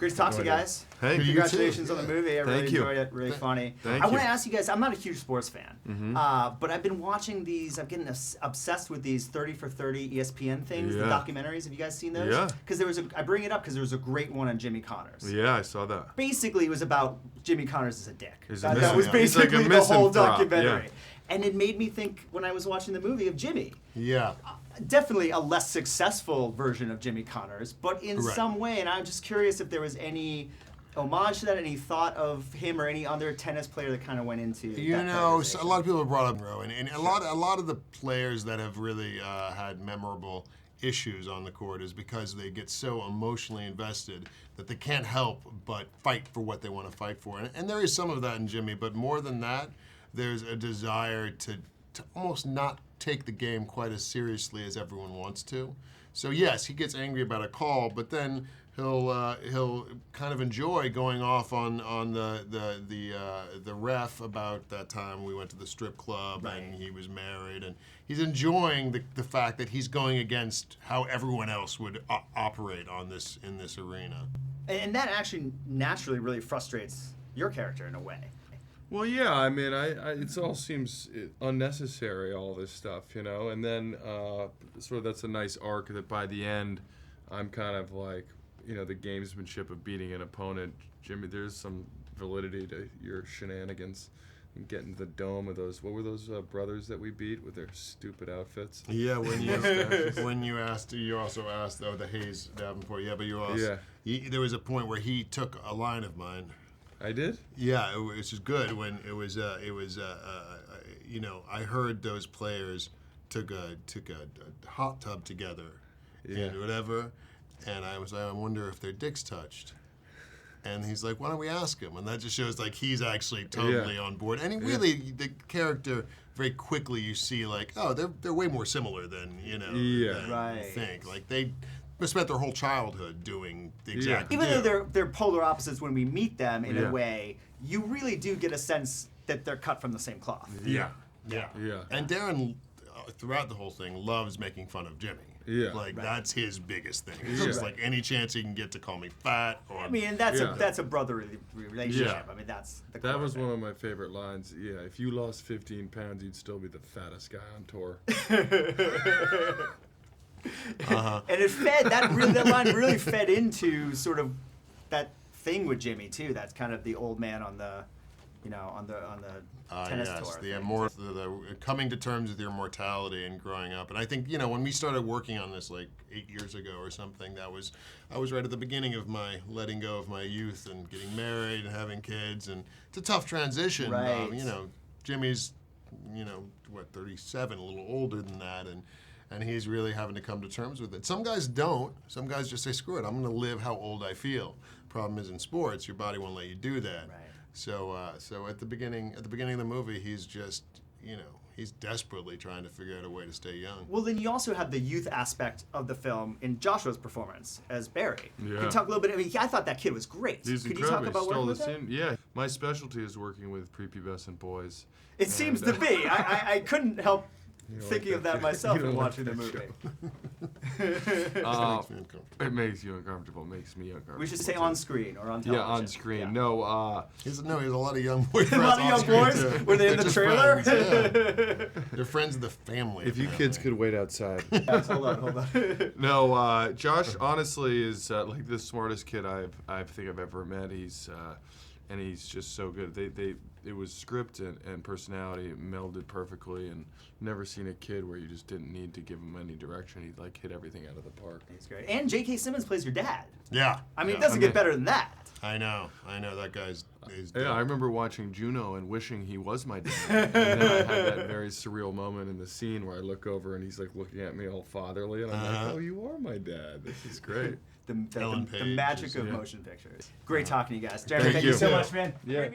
Great to talk to you guys. Hey, congratulations on the movie. I really enjoyed it. Really funny. I want to ask you guys. I'm not a huge sports fan, but I've been watching these. I'm getting obsessed with these 30 for 30 ESPN things, the documentaries. Have you guys seen those? Yeah. Because I bring it up because there was a great one on Jimmy Connors. Yeah, I saw that. Basically, it was about Jimmy Connors as a dick. That was basically the whole documentary. Yeah. And it made me think when I was watching the movie of Jimmy. Yeah. Definitely a less successful version of Jimmy Connors, but in some way, and I'm just curious if there was any homage to that, any thought of him or any other tennis player that kind of went into a lot of people have brought up Rowan, and a lot of the players that have really had memorable issues on the court is because they get so emotionally invested that they can't help but fight for what they want to fight for. And there is some of that in Jimmy, but more than that, there's a desire to almost not take the game quite as seriously as everyone wants to. So yes, he gets angry about a call, but then he'll kind of enjoy going off on the ref about that time we went to the strip club and he was married, and he's enjoying the fact that he's going against how everyone else would operate in this arena. And that actually naturally really frustrates your character in a way. Well, yeah, I mean, it all seems unnecessary, all this stuff, you know, and then sort of that's a nice arc that by the end, I'm kind of like, you know, the gamesmanship of beating an opponent. Jimmy, there's some validity to your shenanigans and getting to the dome of those, what were those brothers that we beat with their stupid outfits? Yeah, when you asked, you also asked, the Hayes Davenport, but you also, there was a point where he took a line of mine. I did? Yeah, which was good when it was you know, I heard those players took a hot tub together and whatever, and I was like, I wonder if their dicks touched. And he's like, why don't we ask him? And that just shows like he's actually totally on board. And he really, the character, very quickly you see like, oh, they're way more similar than, you know, than you think. Like they spent their whole childhood doing the exact Even though they're polar opposites when we meet them in a way, you really do get a sense that they're cut from the same cloth. Yeah. And Darren, throughout the whole thing, loves making fun of Jimmy. Yeah. Like that's his biggest thing. It's just like any chance he can get to call me fat. Or, I mean, and that's a brotherly relationship. I mean, that's the core That was of it. one of my favorite lines. Yeah, if you lost 15 pounds, you'd still be the fattest guy on tour. And it fed that line really fed into sort of that thing with Jimmy too. That's kind of the old man on the, you know, on the tennis tour. The coming to terms with your mortality and growing up. And I think, you know, when we started working on this like 8 years ago or something, I was right at the beginning of my letting go of my youth and getting married and having kids, and it's a tough transition. You know, Jimmy's, you know, 37, a little older than that, and he's really having to come to terms with it. Some guys don't. Some guys just say, screw it, I'm going to live how old I feel. Problem is in sports, your body won't let you do that. Right. So at the beginning of the movie, he's just, you know, he's desperately trying to figure out a way to stay young. Well, then you also have the youth aspect of the film in Joshua's performance as Barry. Yeah. Can you talk a little bit? I mean, I thought that kid was great. He's Could incredible. you talk about working with him? Yeah, my specialty is working with prepubescent boys. It seems to be. I couldn't help thinking of that myself when watching the movie. It makes you uncomfortable. Makes me uncomfortable. We should say on screen or on television. Yeah, on screen. Yeah. No, he has a lot of young boys. A lot of young boys? Were they in the trailer? They're friends of the family. If you kids could wait outside. Yes, hold on. No, Josh honestly is like the smartest kid I think I've ever met. He's just so good. It was script and personality melded perfectly, and never seen a kid where you just didn't need to give him any direction. He like hit everything out of the park. He's great. And J.K. Simmons plays your dad. Yeah. I mean, it doesn't get better than that. I know. That guy's. I remember watching Juno and wishing he was my dad. And then I had that very surreal moment in the scene where I look over and he's like looking at me all fatherly, and I'm like, oh, you are my dad. This is great. The magic of motion pictures. Great talking to you guys. Jeremy, thank you so much, man. Yeah.